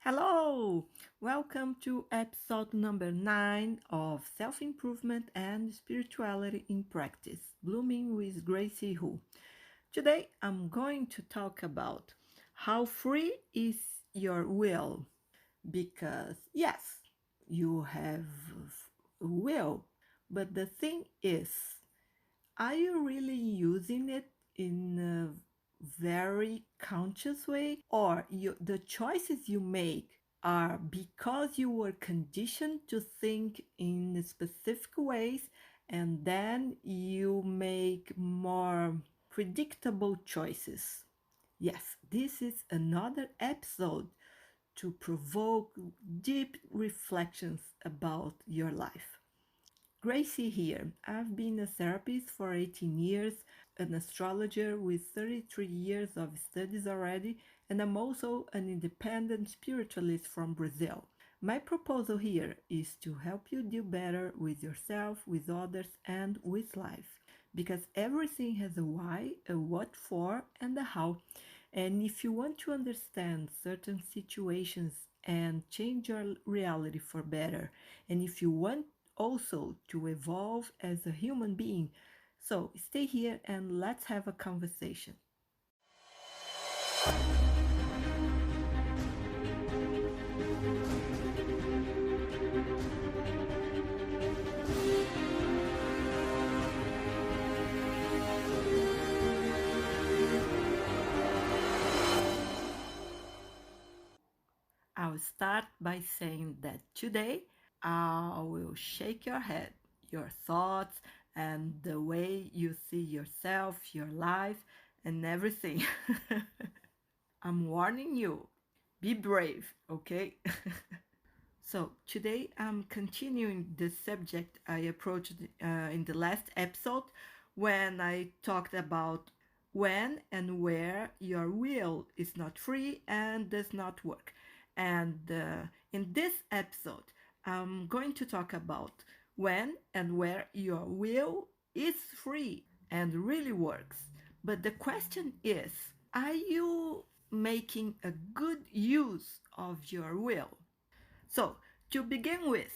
Hello! Welcome to episode number 9 of Self Improvement and Spirituality in Practice, Blooming with Greicy Hoo. Today I'm going to talk about how free is your will. Because, yes, you have will, but the thing is, are you really using it in a very conscious way, or the choices you make are because you were conditioned to think in specific ways and then you make more predictable choices? Yes, this is another episode to provoke deep reflections about your life. Greicy here. I've been a therapist for 18 years, an astrologer with 33 years of studies already, and I'm also an independent spiritualist from Brazil. My proposal here is to help you do better with yourself, with others, and with life. Because everything has a why, a what for, and a how. And if you want to understand certain situations and change your reality for better, and if you want also to evolve as a human being. So stay here and let's have a conversation. I'll start by saying that today I will shake your head, your thoughts, and the way you see yourself, your life, and everything. I'm warning you, be brave, okay? So today I'm continuing the subject I approached in the last episode when I talked about when and where your will is not free and does not work. And in this episode, I'm going to talk about when and where your will is free and really works. But the question is, are you making a good use of your will? So, to begin with,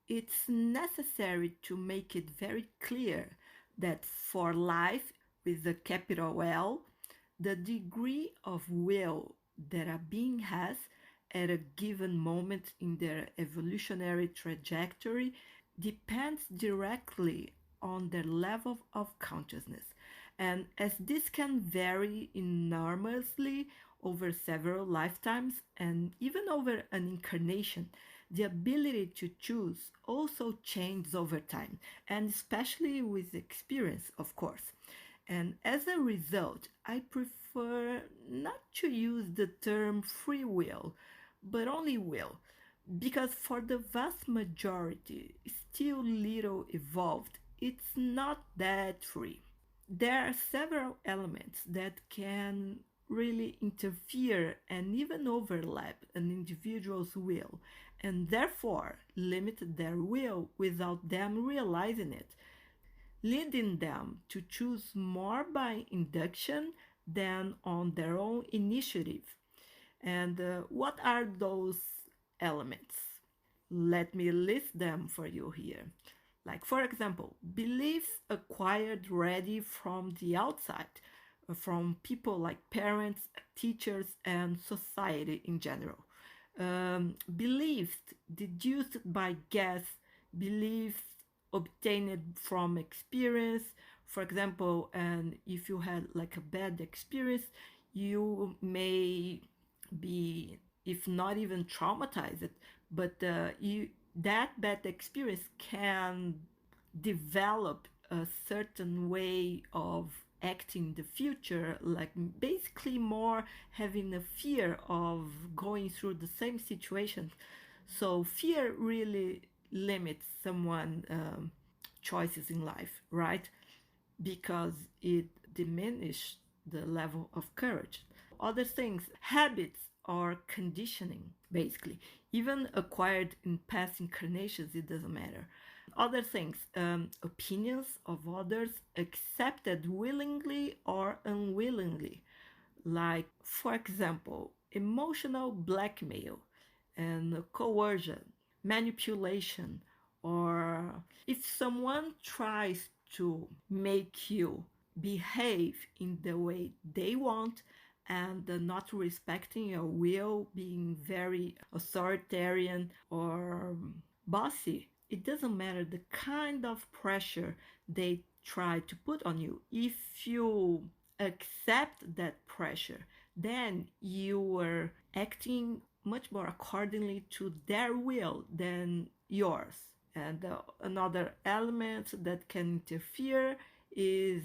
it's necessary to make it very clear that for life with a capital L, the degree of will that a being has at a given moment in their evolutionary trajectory depends directly on their level of consciousness. And as this can vary enormously over several lifetimes and even over an incarnation, the ability to choose also changes over time, and especially with experience, of course. And as a result, I prefer not to use the term free will, but only will, because for the vast majority, still little evolved, it's not that free. There are several elements that can really interfere and even overlap an individual's will, and therefore limit their will without them realizing it, leading them to choose more by induction than on their own initiative. And what are those elements? Let me list them for you here. Like, for example, beliefs acquired ready from the outside, from people like parents, teachers, and society in general. Beliefs deduced by guess, beliefs obtained from experience. For example, and if you had like a bad experience, you may be, if not even traumatized, but that bad experience can develop a certain way of acting in the future, like basically more having a fear of going through the same situation. So fear really limits someone choices in life, right? Because it diminishes the level of courage. Other things, habits or conditioning, basically, even acquired in past incarnations, it doesn't matter. Other things, opinions of others accepted willingly or unwillingly, like, for example, emotional blackmail. and coercion, manipulation, or if someone tries to make you behave in the way they want and not respecting your will, being very authoritarian or bossy, it doesn't matter the kind of pressure they try to put on you. If you accept that pressure, then you are acting much more accordingly to their will than yours. And another element that can interfere is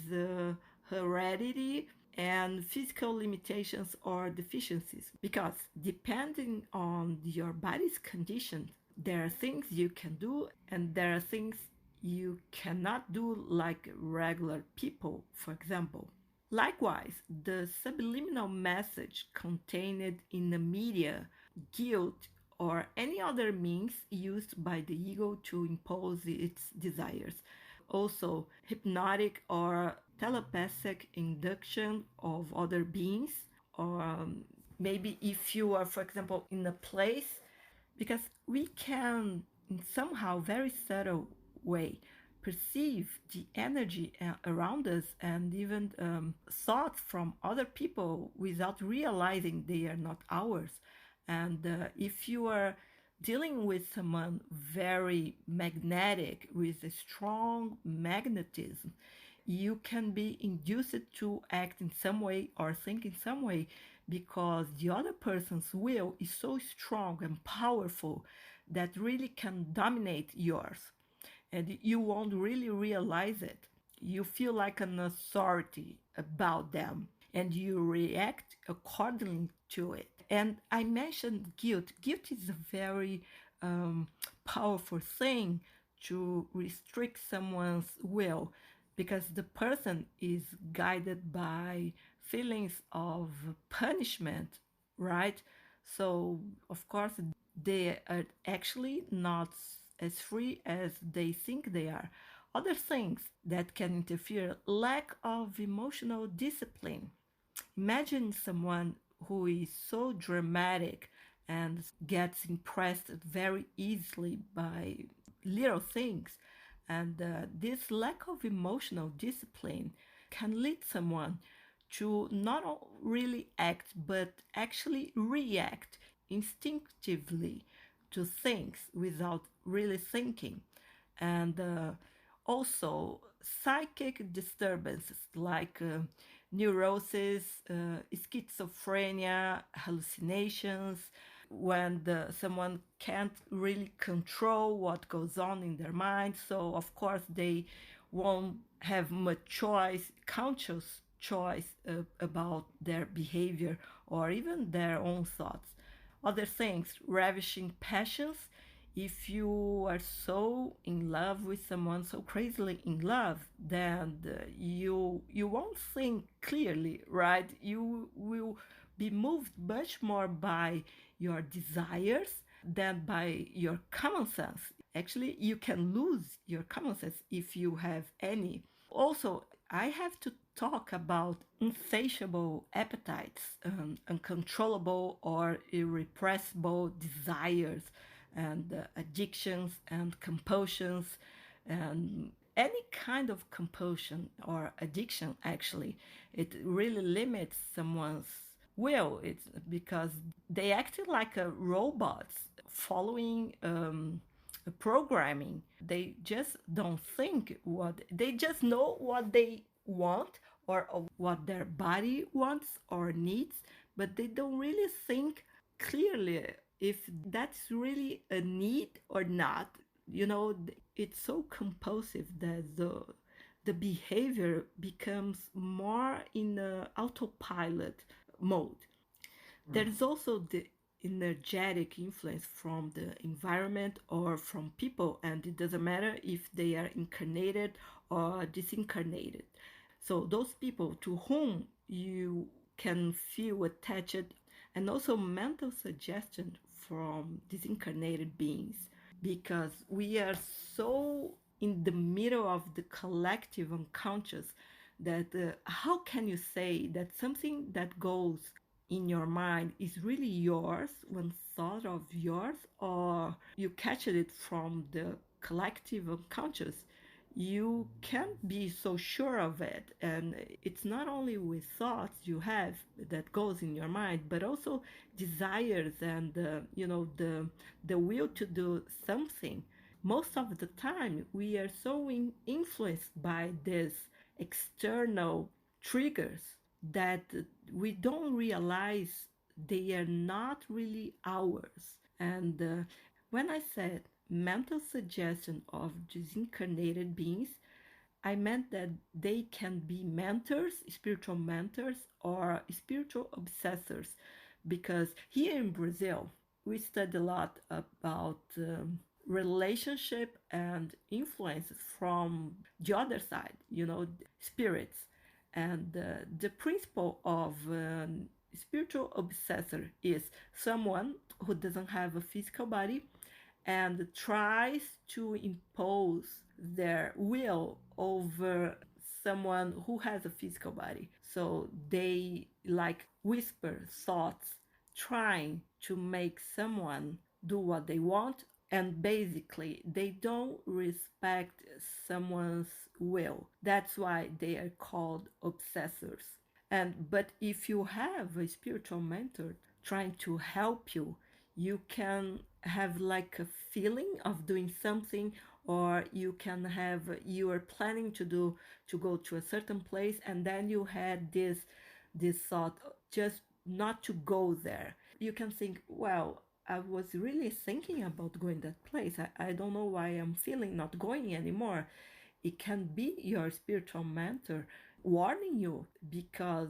heredity and physical limitations or deficiencies. Because depending on your body's condition, there are things you can do and there are things you cannot do like regular people, for example. Likewise, the subliminal message contained in the media, guilt, or any other means used by the ego to impose its desires. Also, hypnotic or telepathic induction of other beings, or maybe if you are, for example, in a place, because we can, in somehow very subtle way, perceive the energy around us and even thoughts from other people without realizing they are not ours. And if you are dealing with someone very magnetic with a strong magnetism, you can be induced to act in some way or think in some way because the other person's will is so strong and powerful that really can dominate yours, and you won't really realize it. You feel like an authority about them and you react accordingly to it. And I mentioned guilt. Guilt is a very powerful thing to restrict someone's will because the person is guided by feelings of punishment, right? So, of course, they are actually not as free as they think they are. Other things that can interfere: lack of emotional discipline. Imagine someone who is so dramatic and gets impressed very easily by little things. And this lack of emotional discipline can lead someone to not really act but actually react instinctively to things without really thinking. And also psychic disturbances like neurosis, schizophrenia, hallucinations, when someone can't really control what goes on in their mind. So, of course, they won't have much choice, conscious choice about their behavior or even their own thoughts. Other things, ravishing passions. If you are so in love with someone, so crazily in love, then you won't think clearly, right? You will be moved much more by your desires than by your common sense. Actually, you can lose your common sense if you have any. Also, I have to talk about insatiable appetites, uncontrollable or irrepressible desires, and addictions and compulsions, and any kind of compulsion or addiction. Actually, it really limits someone's will. It's because they acted like a robots following programming. They just don't think what they just know what they want or what their body wants or needs, but they don't really think clearly if that's really a need or not. You know, it's so compulsive that the behavior becomes more in autopilot mode. There is also the energetic influence from the environment or from people, and it doesn't matter if they are incarnated or disincarnated. So, those people to whom you can feel attached, and also mental suggestion from disincarnated beings, because we are so in the middle of the collective unconscious that how can you say that something that goes in your mind is really yours, one thought of yours, or you catch it from the collective unconscious, you can't be so sure of it. And it's not only with thoughts you have that goes in your mind, but also desires and the will to do something. Most of the time we are so influenced by these external triggers that we don't realize they are not really ours. And when I said mental suggestion of disincarnated beings, I meant that they can be mentors, spiritual mentors, or spiritual obsessors. Because here in Brazil, we study a lot about relationship and influences from the other side, spirits. And the principle of spiritual obsessor is someone who doesn't have a physical body and tries to impose their will over someone who has a physical body. So they like whisper thoughts, trying to make someone do what they want, and basically they don't respect someone's will. That's why they are called obsessors. And but if you have a spiritual mentor trying to help you, you can have like a feeling of doing something, or you can have, you are planning to go to a certain place, and then you had this thought just not to go there. You can think, well, I was really thinking about going that place. I don't know why I'm feeling not going anymore. It can be your spiritual mentor warning you because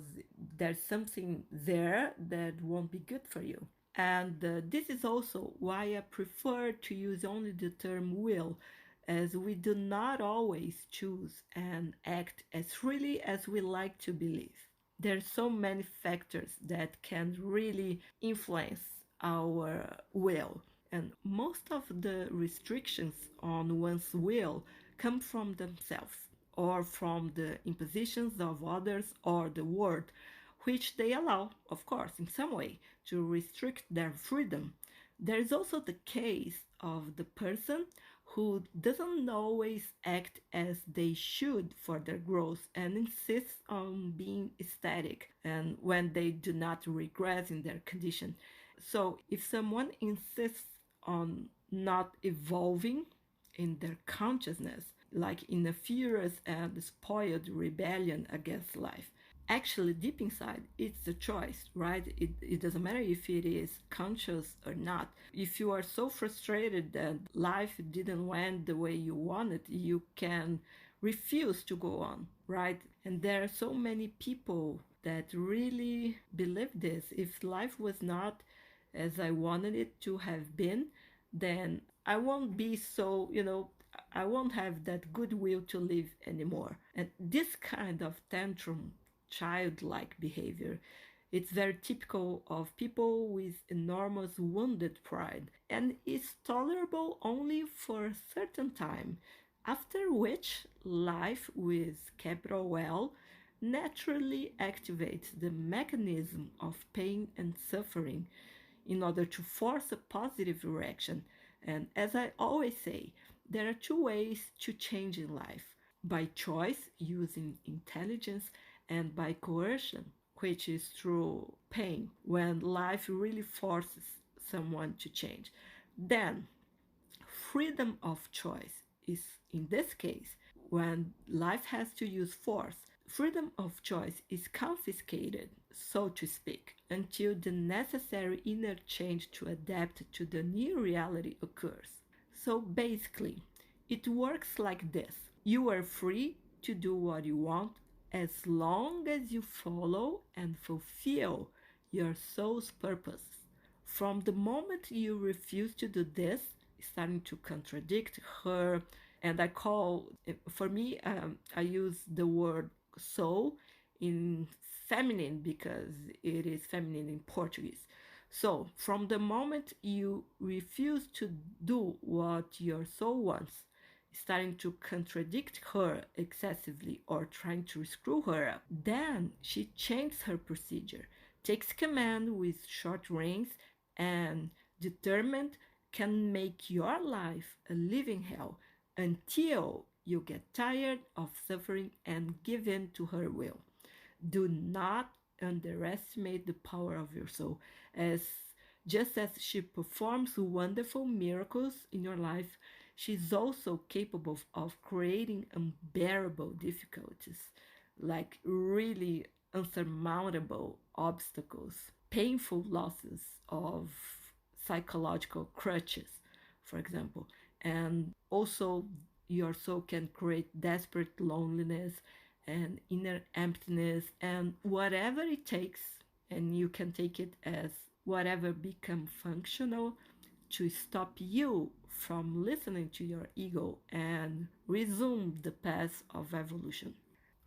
there's something there that won't be good for you. And this is also why I prefer to use only the term will, as we do not always choose and act as freely as we like to believe. There are so many factors that can really influence our will. And most of the restrictions on one's will come from themselves or from the impositions of others or the world, which they allow, of course, in some way, to restrict their freedom. There is also the case of the person who doesn't always act as they should for their growth and insists on being static and when they do not regress in their condition. So if someone insists on not evolving in their consciousness, like in a furious and spoiled rebellion against life, actually deep inside it's a choice, right? It doesn't matter if it is conscious or not. If you are so frustrated that life didn't went the way you wanted, you can refuse to go on, right? And there are so many people that really believe this. If life was not as I wanted it to have been, then I won't be so, I won't have that goodwill to live anymore. And this kind of tantrum, childlike behavior, it's very typical of people with enormous wounded pride and is tolerable only for a certain time, after which life with capital L naturally activates the mechanism of pain and suffering in order to force a positive reaction. And as I always say, there are two ways to change in life: by choice, using intelligence, and by coercion, which is through pain, when life really forces someone to change. Then, freedom of choice is, in this case, when life has to use force. Freedom of choice is confiscated, so to speak, until the necessary inner change to adapt to the new reality occurs. So basically, it works like this: you are free to do what you want as long as you follow and fulfill your soul's purpose. From the moment you refuse to do this, starting to contradict her, and I call, for me, I use the word soul in feminine because it is feminine in Portuguese. So, from the moment you refuse to do what your soul wants, starting to contradict her excessively or trying to screw her up, then she changes her procedure. takes command with short reins, and determined can make your life a living hell until you get tired of suffering and give in to her will. Do not underestimate the power of your soul, as just as she performs wonderful miracles in your life, she's also capable of creating unbearable difficulties, like really unsurmountable obstacles, painful losses of psychological crutches, for example. And also, your soul can create desperate loneliness and inner emptiness and whatever it takes, and you can take it as whatever become functional to stop you from listening to your ego and resume the path of evolution.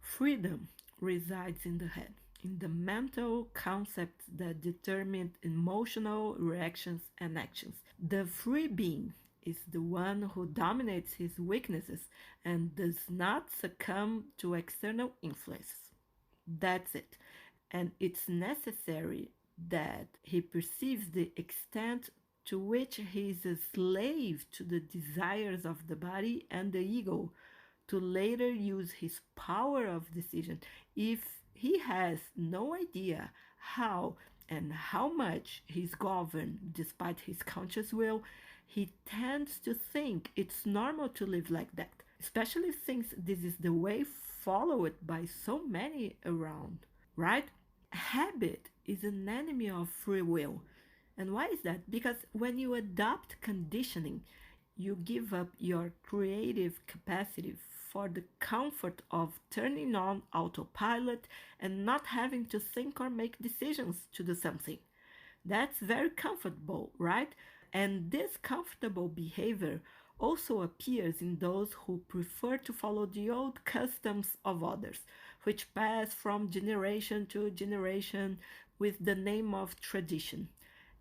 Freedom resides in the head, in the mental concepts that determine emotional reactions and actions. The free being is the one who dominates his weaknesses and does not succumb to external influences. That's it. And it's necessary that he perceives the extent to which he is a slave to the desires of the body and the ego to later use his power of decision. If he has no idea how and how much he's governed despite his conscious will, he tends to think it's normal to live like that, especially since this is the way followed by so many around, right? Habit is an enemy of free will. And why is that? Because when you adopt conditioning, you give up your creative capacity for the comfort of turning on autopilot and not having to think or make decisions to do something. That's very comfortable, right? And this comfortable behavior also appears in those who prefer to follow the old customs of others, which pass from generation to generation with the name of tradition.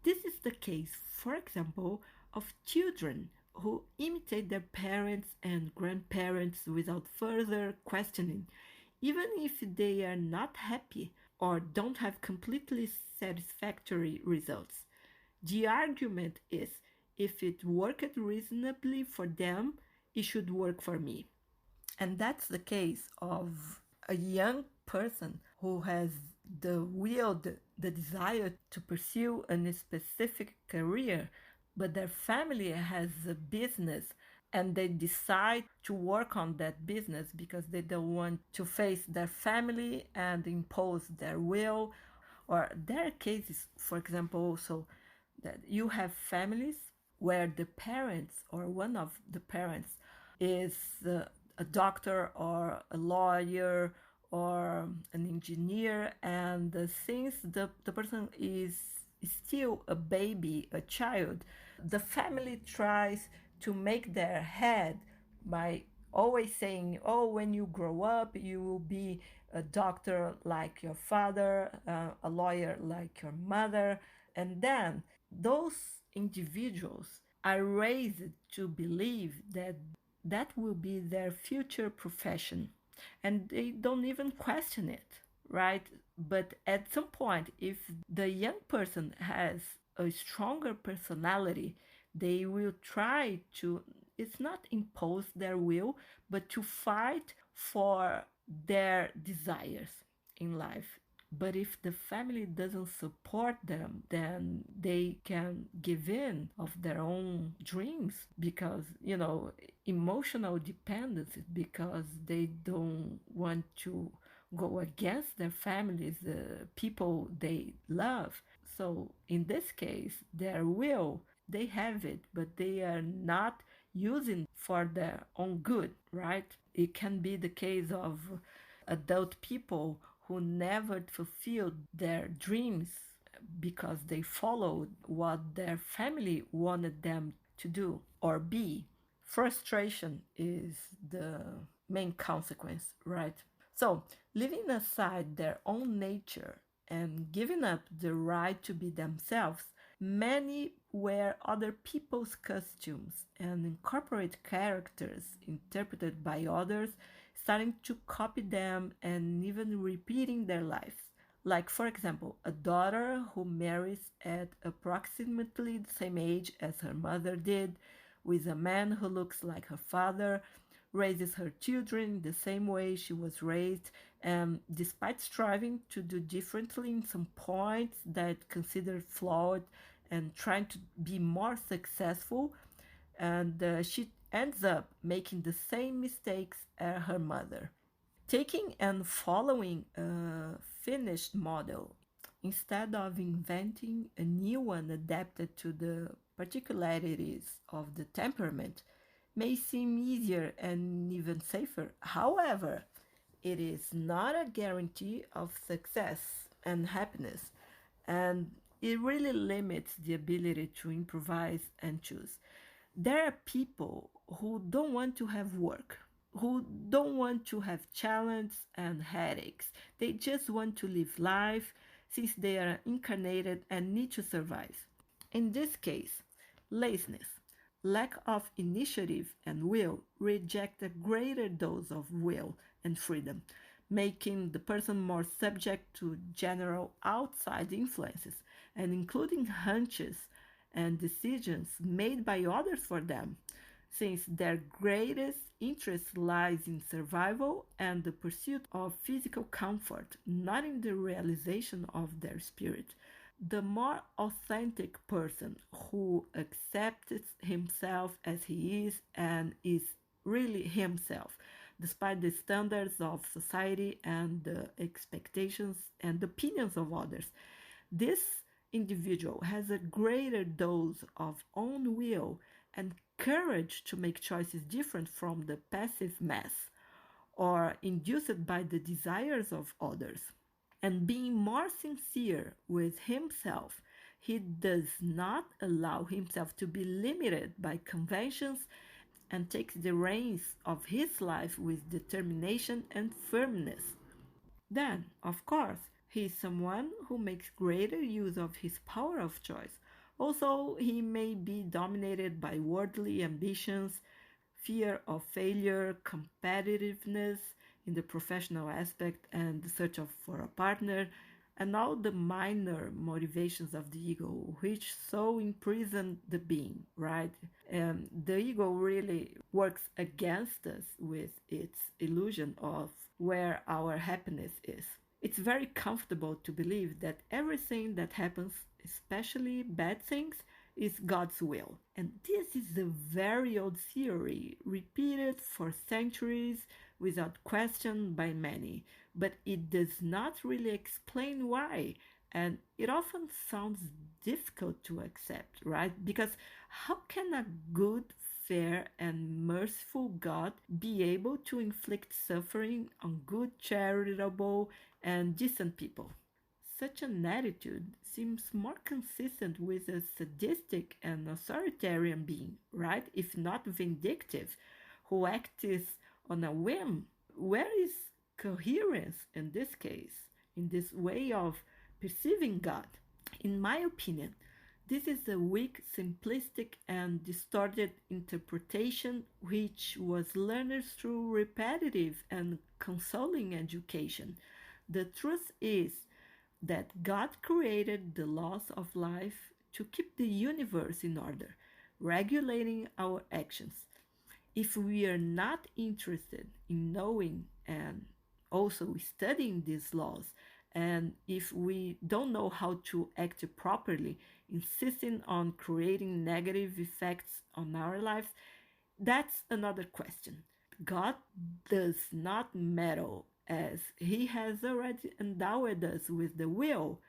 This is the case, for example, of children who imitate their parents and grandparents without further questioning, even if they are not happy or don't have completely satisfactory results. The argument is if it worked reasonably for them, it should work for me. And that's the case of a young person who has the will, the desire to pursue a specific career, but their family has a business and they decide to work on that business because they don't want to face their family and impose their will. Or there are cases, for example, also that you have families where the parents or one of the parents is a doctor or a lawyer or an engineer, and since the person is still a baby, a child, the family tries to make their head by always saying, oh, when you grow up you will be a doctor like your father, a lawyer like your mother. And then those individuals are raised to believe that that will be their future profession, and they don't even question it, right? But at some point, if the young person has a stronger personality, they will try to, it's not impose their will, but to fight for their desires in life. But if the family doesn't support them, then they can give in of their own dreams because, emotional dependence, because they don't want to go against their families, the people they love. So in this case, their will, they have it, but they are not using for their own good, right? It can be the case of adult people who never fulfilled their dreams because they followed what their family wanted them to do or be. Frustration is the main consequence, right? So, leaving aside their own nature and giving up the right to be themselves, many wear other people's costumes and incorporate characters interpreted by others, starting to copy them and even repeating their lives. Like, for example, a daughter who marries at approximately the same age as her mother did, with a man who looks like her father, raises her children the same way she was raised, and despite striving to do differently in some points that considered flawed and trying to be more successful, and she ends up making the same mistakes as her mother. Taking and following a finished model instead of inventing a new one adapted to the particularities of the temperament may seem easier and even safer. However, it is not a guarantee of success and happiness, and it really limits the ability to improvise and choose. There are people who don't want to have work, who don't want to have challenges and headaches. They just want to live life since they are incarnated and need to survive. In this case, laziness, lack of initiative and will reject a greater dose of will and freedom, making the person more subject to general outside influences and including hunches and decisions made by others for them, since their greatest interest lies in survival and the pursuit of physical comfort, not in the realization of their spirit. The more authentic person who accepts himself as he is and is really himself, despite the standards of society and the expectations and opinions of others. This individual has a greater dose of own will and courage to make choices different from the passive mass or induced by the desires of others. And being more sincere with himself, he does not allow himself to be limited by conventions and takes the reins of his life with determination and firmness. Then, of course, he is someone who makes greater use of his power of choice. Also, he may be dominated by worldly ambitions, fear of failure, competitiveness in the professional aspect, and the search for a partner, and all the minor motivations of the ego, which so imprison the being, right? The ego really works against us with its illusion of where our happiness is. It's very comfortable to believe that everything that happens, especially bad things, is God's will. And this is a very old theory, repeated for centuries without question by many, but it does not really explain why. And it often sounds difficult to accept, right? Because how can a good, fair, and merciful God be able to inflict suffering on good, charitable, and decent people? Such an attitude seems more consistent with a sadistic and authoritarian being, right? If not vindictive, who acts on a whim. Where is coherence in this case, in this way of perceiving God? In my opinion, this is a weak, simplistic, and distorted interpretation which was learned through repetitive and consoling education. The truth is that God created the laws of life to keep the universe in order, regulating our actions. If we are not interested in knowing and also studying these laws, and if we don't know how to act properly, insisting on creating negative effects on our lives, that's another question. God does not meddle as he has already endowed us with the will,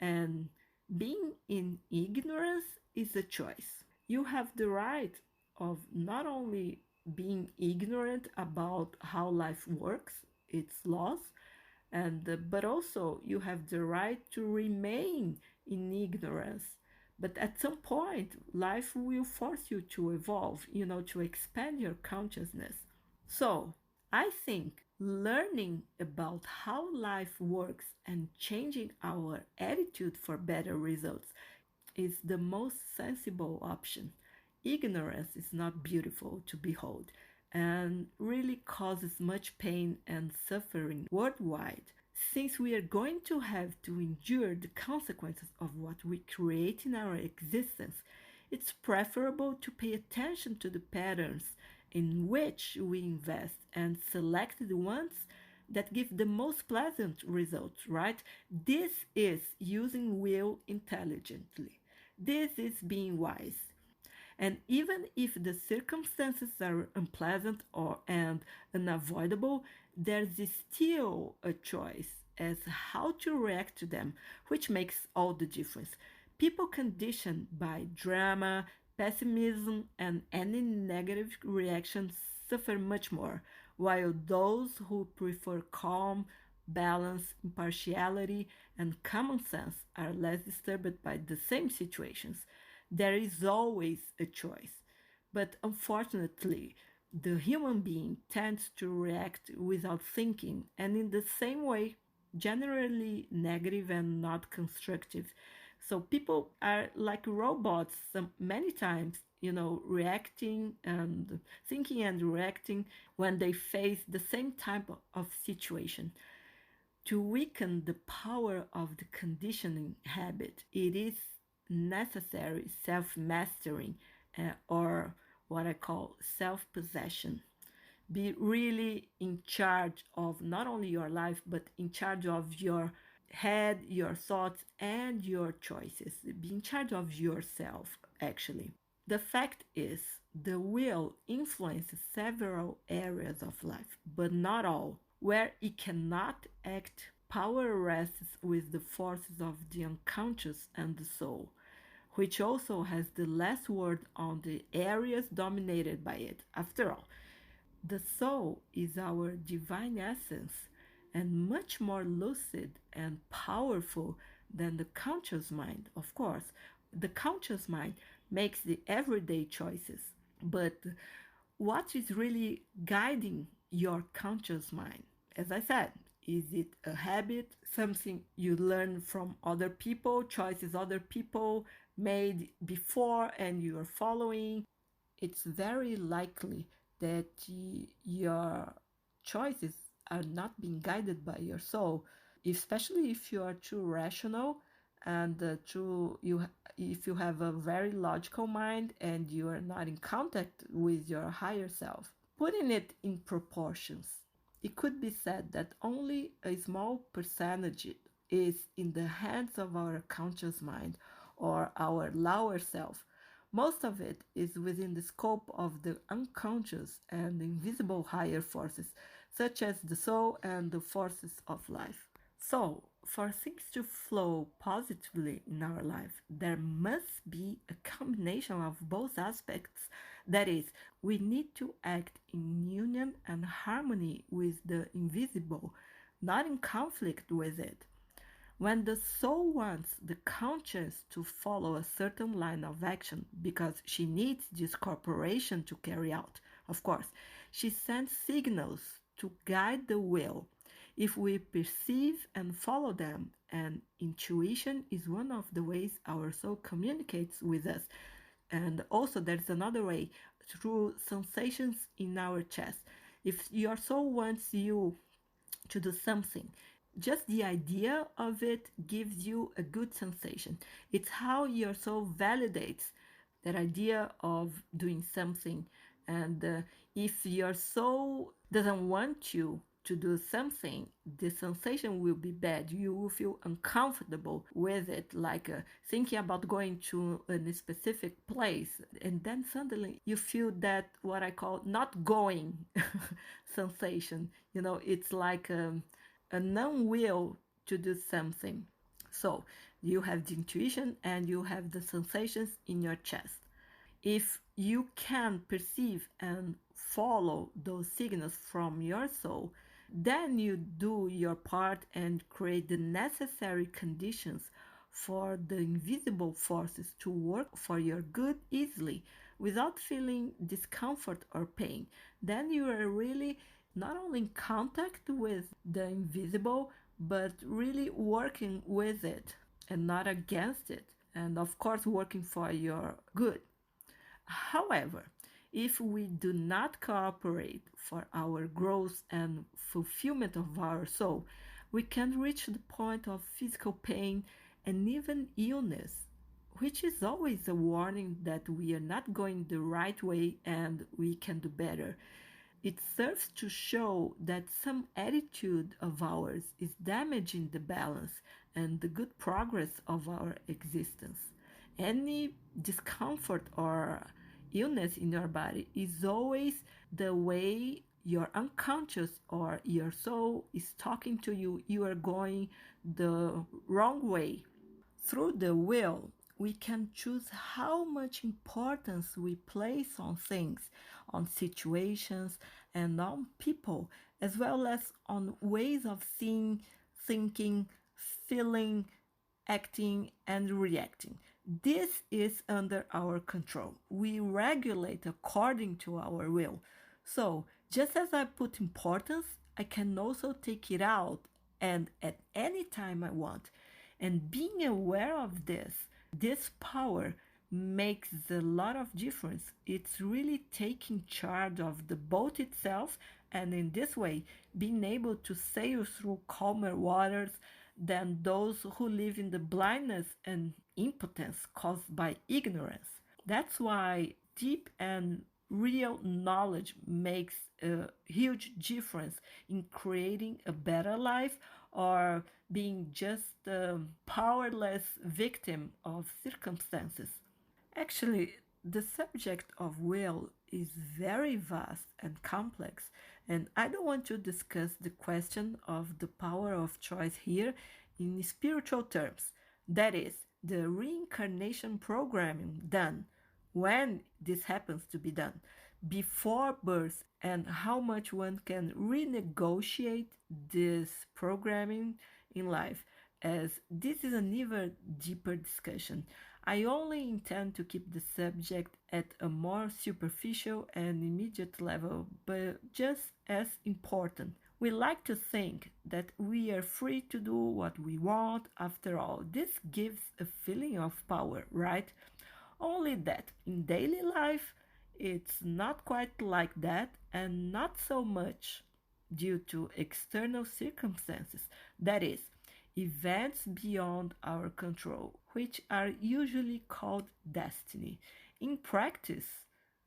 and being in ignorance is a choice. You have the right of not only being ignorant about how life works, its laws, and but also you have the right to remain in ignorance. But at some point life will force you to evolve, to expand your consciousness. So I think learning about how life works and changing our attitude for better results is the most sensible option. Ignorance is not beautiful to behold and really causes much pain and suffering worldwide. Since we are going to have to endure the consequences of what we create in our existence, it's preferable to pay attention to the patterns in which we invest and select the ones that give the most pleasant results, right? This is using will intelligently. This is being wise. And even if the circumstances are unpleasant or and unavoidable, there's still a choice as how to react to them, which makes all the difference. People conditioned by drama, pessimism, and any negative reaction suffer much more, while those who prefer calm, balance, impartiality, and common sense are less disturbed by the same situations. There is always a choice. But unfortunately, the human being tends to react without thinking and in the same way, generally negative and not constructive. So people are like robots many times, reacting and thinking and reacting when they face the same type of situation. To weaken the power of the conditioning habit, it is necessary self mastering, or what I call self possession. Be really in charge of not only your life, but in charge of your head, your thoughts, and your choices. Be in charge of yourself, actually. The fact is, the will influences several areas of life, but not all. Where it cannot act, power rests with the forces of the unconscious and the soul, which also has the last word on the areas dominated by it. After all, the soul is our divine essence and much more lucid and powerful than the conscious mind, of course. The conscious mind makes the everyday choices, but what is really guiding your conscious mind? As I said, is it a habit, something you learn from other people, choices other people made before and you are following? It's very likely that your choices are not being guided by your soul, especially if you are too rational and if you have a very logical mind and you are not in contact with your higher self. Putting it in proportions, it could be said that only a small percentage is in the hands of our conscious mind or our lower self. Most of it is within the scope of the unconscious and invisible higher forces, such as the soul and the forces of life. So, for things to flow positively in our life, there must be a combination of both aspects. That is, we need to act in union and harmony with the invisible, not in conflict with it. When the soul wants the conscious to follow a certain line of action because she needs this corporation to carry out, of course, she sends signals to guide the will. If we perceive and follow them, and intuition is one of the ways our soul communicates with us. And also, there's another way through sensations in our chest. If your soul wants you to do something, just the idea of it gives you a good sensation. It's how your soul validates that idea of doing something. And if your soul doesn't want you to do something, the sensation will be bad. You will feel uncomfortable with it, like thinking about going to a specific place. And then suddenly you feel that what I call not going sensation. It's like a non-will to do something. So you have the intuition and you have the sensations in your chest. If you can perceive and follow those signals from your soul, then you do your part and create the necessary conditions for the invisible forces to work for your good easily without feeling discomfort or pain. Then you are really not only in contact with the invisible, but really working with it and not against it. And of course, working for your good. However, if we do not cooperate for our growth and fulfillment of our soul, We can reach the point of physical pain and even illness, which is always a warning that we are not going the right way and we can do better. It serves to show that some attitude of ours is damaging the balance and the good progress of our existence. Any discomfort or illness in your body is always the way your unconscious or your soul is talking to you. You are going the wrong way. Through the will, we can choose how much importance we place on things, on situations, and on people, as well as on ways of seeing, thinking, feeling, acting, and reacting. This is under our control. We regulate according to our will. So, just as I put importance, I can also take it out and at any time I want. And being aware of this power makes a lot of difference. It's really taking charge of the boat itself, and in this way, being able to sail through calmer waters than those who live in the blindness and impotence caused by ignorance. That's why deep and real knowledge makes a huge difference in creating a better life or being just a powerless victim of circumstances. Actually, the subject of will is very vast and complex, and I don't want to discuss the question of the power of choice here in spiritual terms. That is, the reincarnation programming done when this happens to be done before birth and how much one can renegotiate this programming in life, as this is an even deeper discussion. I only intend to keep the subject at a more superficial and immediate level, but just as important. We like to think that we are free to do what we want after all. This gives a feeling of power, right? Only that in daily life, it's not quite like that, and not so much due to external circumstances. That is, events beyond our control, which are usually called destiny. In practice,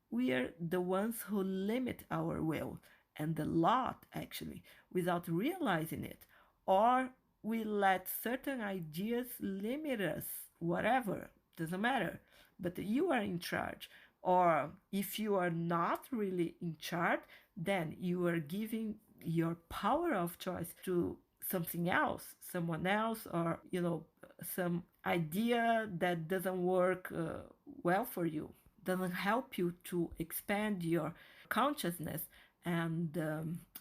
we are the ones who limit our will, and a lot actually, without realizing it. Or we let certain ideas limit us, whatever, doesn't matter. But you are in charge. Or if you are not really in charge, then you are giving your power of choice to something else, someone else, or some idea that doesn't work well for you, doesn't help you to expand your consciousness and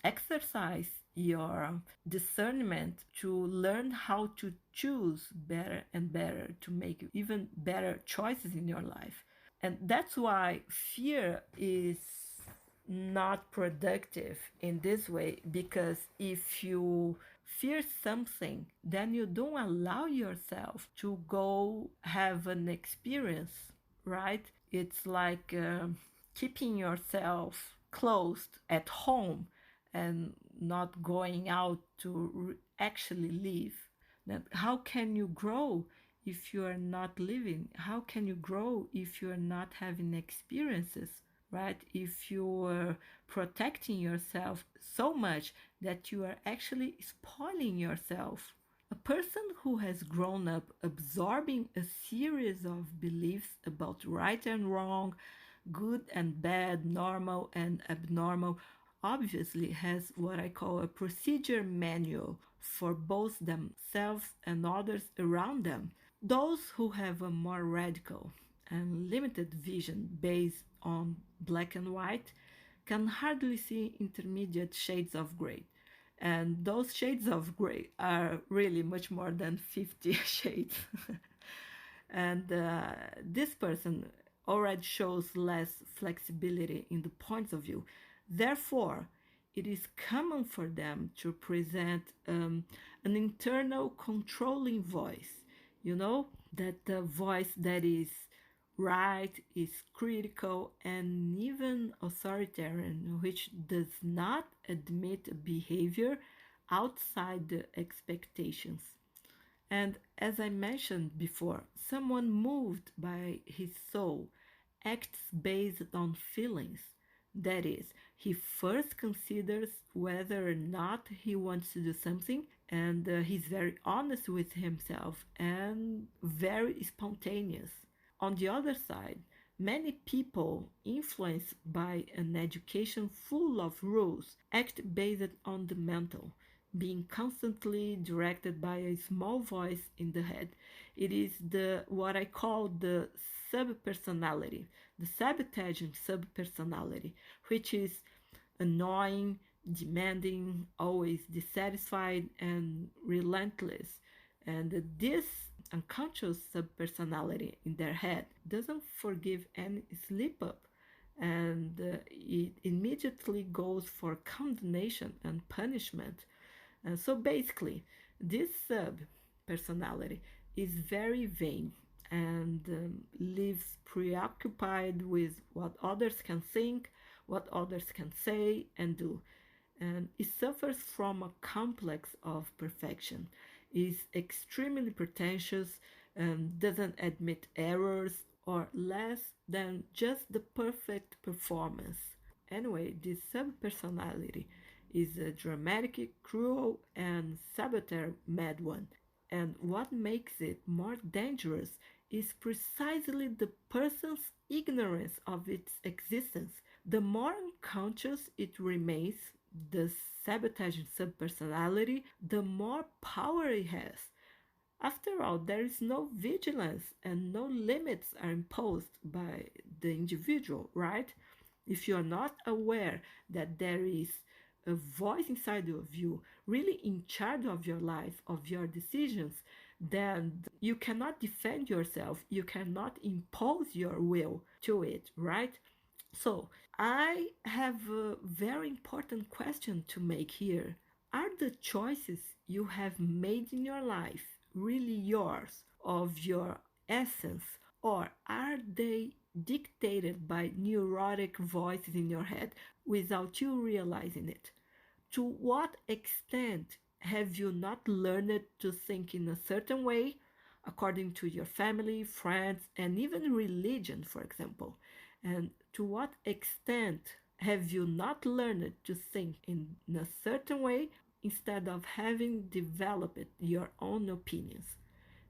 exercise your discernment to learn how to choose better and better to make even better choices in your life. And that's why fear is not productive in this way, because if you fear something, then you don't allow yourself to go have an experience, right? It's like keeping yourself closed at home and not going out to actually live. Then how can you grow if you are not living? How can you grow if you are not having experiences? Right? If you are protecting yourself so much that you are actually spoiling yourself. A person who has grown up absorbing a series of beliefs about right and wrong, good and bad, normal and abnormal, obviously has what I call a procedure manual for both themselves and others around them. Those who have a more radical and limited vision based on black and white can hardly see intermediate shades of gray. And those shades of gray are really much more than 50 shades. And this person already shows less flexibility in the points of view. Therefore, it is common for them to present an internal controlling voice, that the voice that is right, is critical, and even authoritarian, which does not admit behavior outside the expectations. And as I mentioned before, someone moved by his soul acts based on feelings. That is, he first considers whether or not he wants to do something, and he's very honest with himself and very spontaneous. On the other side, many people influenced by an education full of rules act based on the mental, being constantly directed by a small voice in the head. It is the what I call the subpersonality, the sabotaging subpersonality, which is annoying, demanding, always dissatisfied, and relentless. And this unconscious subpersonality in their head doesn't forgive any slip up, and it immediately goes for condemnation and punishment. And so basically, this sub personality is very vain and lives preoccupied with what others can think, what others can say and do. And it suffers from a complex of perfection, is extremely pretentious, and doesn't admit errors or less than just the perfect performance. Anyway, this subpersonality is a dramatic, cruel, and saboteur mad one. And what makes it more dangerous is precisely the person's ignorance of its existence. The more unconscious it remains, the sabotaging subpersonality, the more power it has. After all, there is no vigilance and no limits are imposed by the individual, right? If you are not aware that there is a voice inside of you really in charge of your life, of your decisions, then you cannot defend yourself. You cannot impose your will to it, right? So, I have a very important question to make here. Are the choices you have made in your life really yours, of your essence, or are they dictated by neurotic voices in your head without you realizing it? To what extent have you not learned to think in a certain way, according to your family, friends, and even religion, for example? And to what extent have you not learned to think in a certain way instead of having developed your own opinions?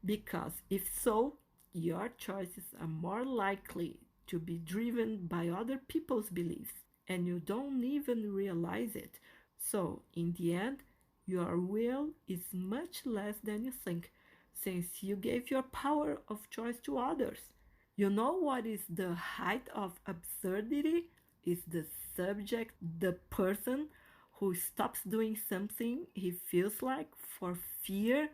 Because if so, your choices are more likely to be driven by other people's beliefs and you don't even realize it. So, in the end, your will is much less than you think, since you gave your power of choice to others. You know what is the height of absurdity? Is the subject, the person who stops doing something he feels like for fear,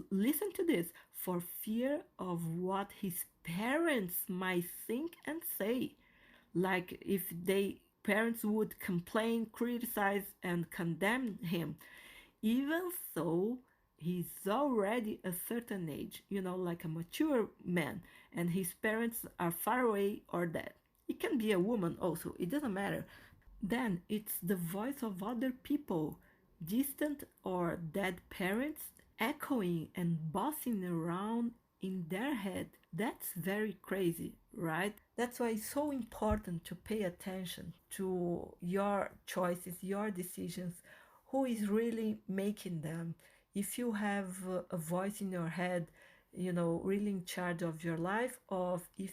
listen to this, for fear of what his parents might think and say. Like if they parents would complain, criticize, and condemn him, even though he's already a certain age, like a mature man, and his parents are far away or dead. It can be a woman also, it doesn't matter. Then it's the voice of other people, distant or dead parents, echoing and bossing around in their head. That's very crazy, right? That's why it's so important to pay attention to your choices, your decisions, who is really making them. If you have a voice in your head, really in charge of your life, or if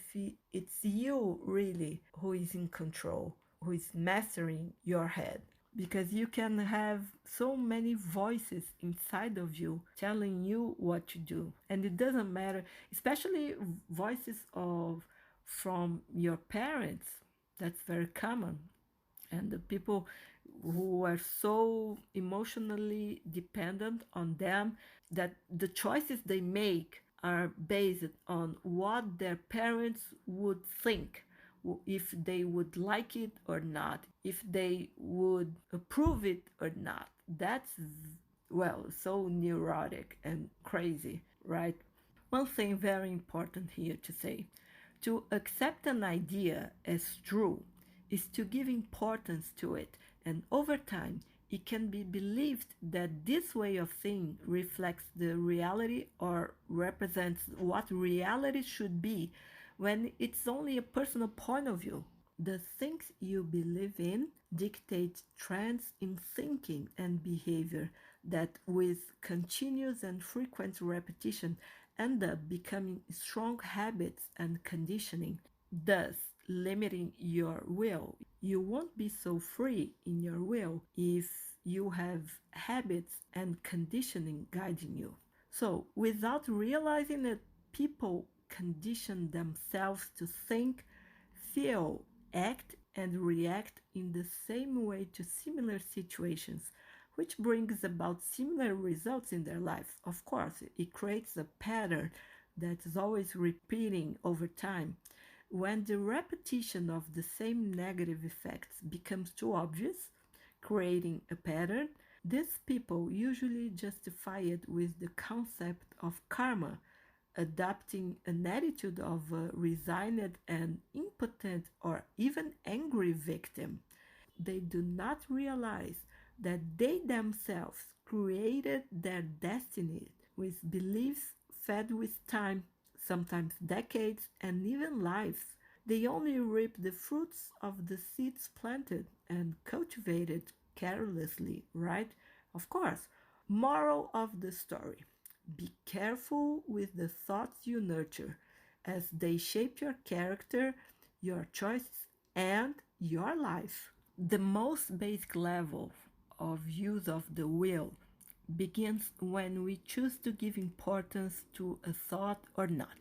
it's you really who is in control, who is mastering your head. Because you can have so many voices inside of you telling you what to do, and it doesn't matter, especially voices of from your parents. That's very common, and the people who are so emotionally dependent on them that the choices they make are based on what their parents would think, if they would like it or not, if they would approve it or not. That's, well, so neurotic and crazy, right? One thing very important here to say: to accept an idea as true is to give importance to it, and over time it can be believed that this way of seeing reflects the reality or represents what reality should be when it's only a personal point of view. The things you believe in dictate trends in thinking and behavior that, with continuous and frequent repetition, end up becoming strong habits and conditioning, thus limiting your will. You won't be so free in your will if you have habits and conditioning guiding you. So, without realizing it, people condition themselves to think, feel, act, and react in the same way to similar situations, which brings about similar results in their lives. Of course, it creates a pattern that is always repeating over time. When the repetition of the same negative effects becomes too obvious, creating a pattern, these people usually justify it with the concept of karma, adopting an attitude of a resigned and impotent or even angry victim. They do not realize that they themselves created their destiny with beliefs fed with time, sometimes decades, and even lives. They only reap the fruits of the seeds planted and cultivated carelessly, right? Of course. Moral of the story: be careful with the thoughts you nurture, as they shape your character, your choices, and your life. The most basic level of use of the will begins when we choose to give importance to a thought or not.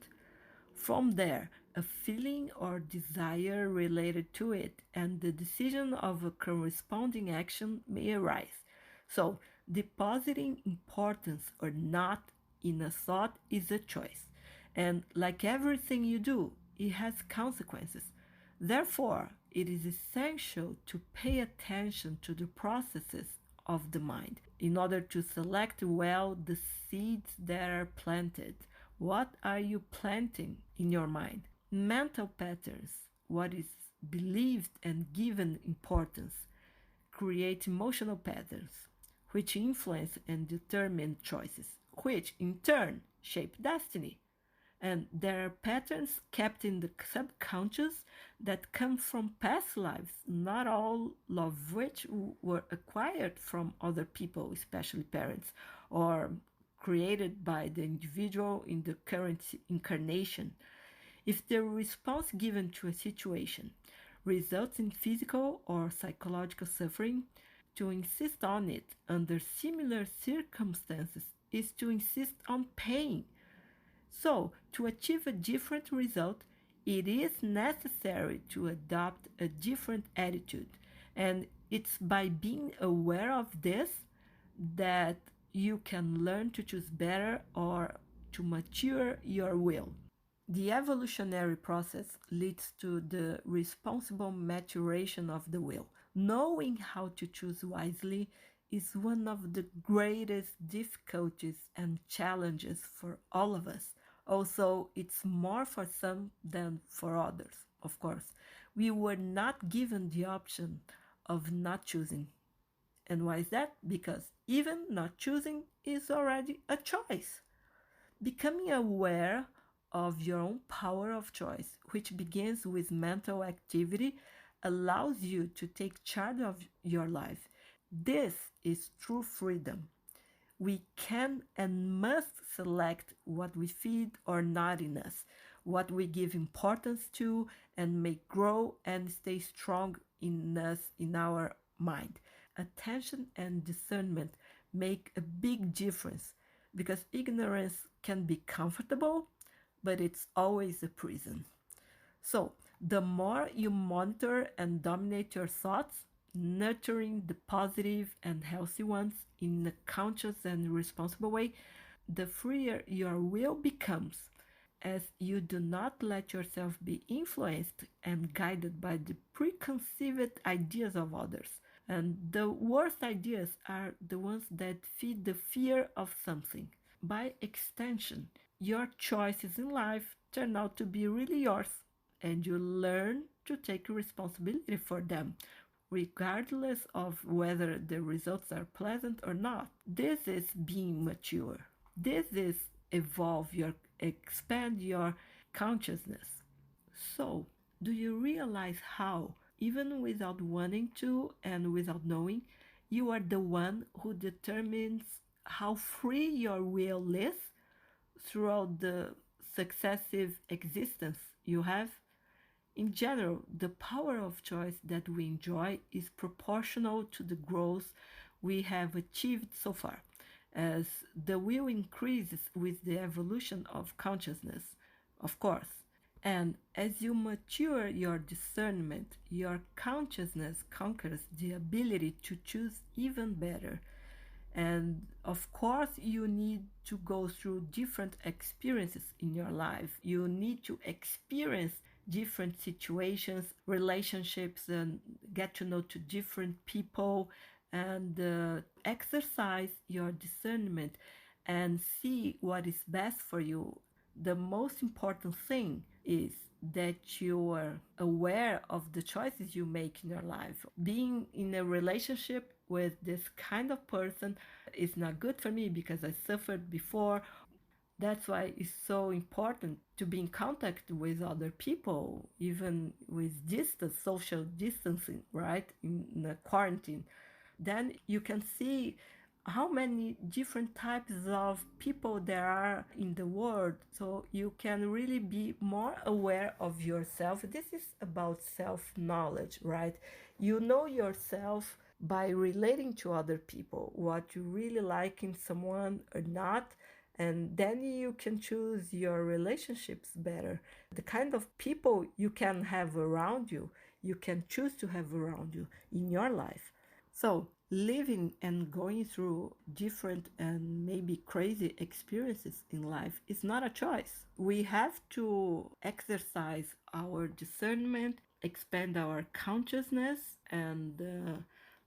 From there, a feeling or desire related to it and the decision of a corresponding action may arise. So, depositing importance or not in a thought is a choice. And like everything you do, it has consequences. Therefore, it is essential to pay attention to the processes of the mind in order to select well the seeds that are planted. What are you planting in your mind? Mental patterns, what is believed and given importance, create emotional patterns, which influence and determine choices, which in turn shape destiny. And there are patterns kept in the subconscious that come from past lives, not all of which were acquired from other people, especially parents, or created by the individual in the current incarnation. If the response given to a situation results in physical or psychological suffering, to insist on it under similar circumstances is to insist on pain. So, to achieve a different result, it is necessary to adopt a different attitude. And it's by being aware of this that you can learn to choose better or to mature your will. The evolutionary process leads to the responsible maturation of the will. Knowing how to choose wisely is one of the greatest difficulties and challenges for all of us. Also, it's more for some than for others, of course. We were not given the option of not choosing. And why is that? Because even not choosing is already a choice. Becoming aware of your own power of choice, which begins with mental activity, allows you to take charge of your life. This is true freedom. We can and must select what we feed or not in us, what we give importance to, and make grow and stay strong in us, in our mind. Attention and discernment make a big difference because ignorance can be comfortable, but it's always a prison. So, the more you monitor and dominate your thoughts, nurturing the positive and healthy ones in a conscious and responsible way, the freer your will becomes, as you do not let yourself be influenced and guided by the preconceived ideas of others. And the worst ideas are the ones that feed the fear of something. By extension, your choices in life turn out to be really yours, and you learn to take responsibility for them, regardless of whether the results are pleasant or not. This is being mature. This is expand your consciousness. So, do you realize how, even without wanting to and without knowing, you are the one who determines how free your will is throughout the successive existence you have? In general, the power of choice that we enjoy is proportional to the growth we have achieved so far, as the will increases with the evolution of consciousness, of course. And as you mature your discernment, your consciousness conquers the ability to choose even better. And of course, you need to go through different experiences in your life. You need to experience different situations, relationships, and get to know to different people, and exercise your discernment and see what is best for you. The most important thing is that you are aware of the choices you make in your life. Being in a relationship with this kind of person is not good for me because I suffered before. That's why it's so important to be in contact with other people, even with distance, social distancing, right? In the quarantine. Then you can see how many different types of people there are in the world, so you can really be more aware of yourself. This is about self-knowledge, right? You know yourself by relating to other people, what you really like in someone or not, and then you can choose your relationships better. The kind of people you can have around you, you can choose to have around you in your life. So, living and going through different and maybe crazy experiences in life is not a choice. We have to exercise our discernment, expand our consciousness, and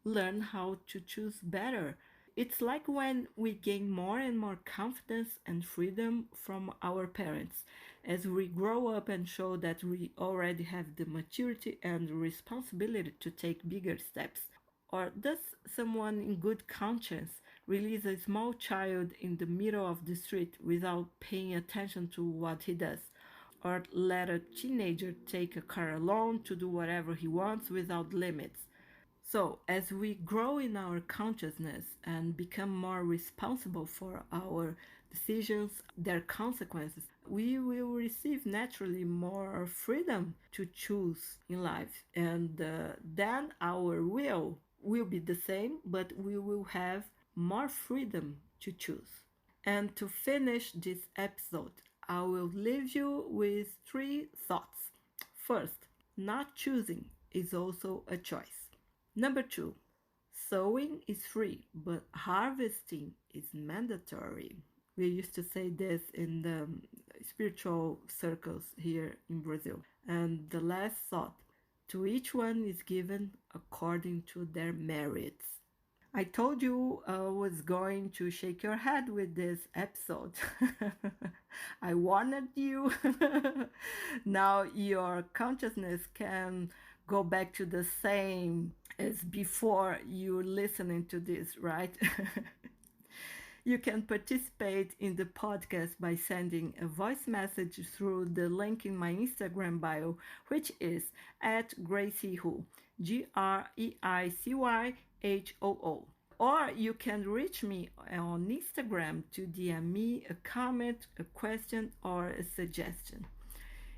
learn how to choose better. It's like when we gain more and more confidence and freedom from our parents. As we grow up and show that we already have the maturity and responsibility to take bigger steps. Or does someone in good conscience release a small child in the middle of the street without paying attention to what he does? Or let a teenager take a car alone to do whatever he wants without limits? So, as we grow in our consciousness and become more responsible for our decisions, their consequences, we will receive naturally more freedom to choose in life. And then our will be the same, but we will have more freedom to choose. And to finish this episode, I will leave you with 3 thoughts. First, not choosing is also a choice. Number 2, sowing is free, but harvesting is mandatory. We used to say this in the spiritual circles here in Brazil. And the last thought, to each one is given according to their merits. I told you I was going to shake your head with this episode. I warned you. Now your consciousness can go back to the same as before you listening to this, right? You can participate in the podcast by sending a voice message through the link in my Instagram bio, which is at Greicy Hoo, GreicyHoo. Or you can reach me on Instagram to DM me a comment, a question, or a suggestion.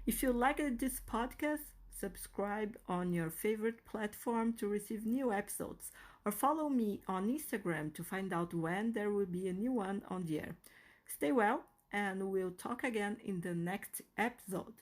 If you liked this podcast, subscribe on your favorite platform to receive new episodes, or follow me on Instagram to find out when there will be a new one on the air. Stay well, and we'll talk again in the next episode.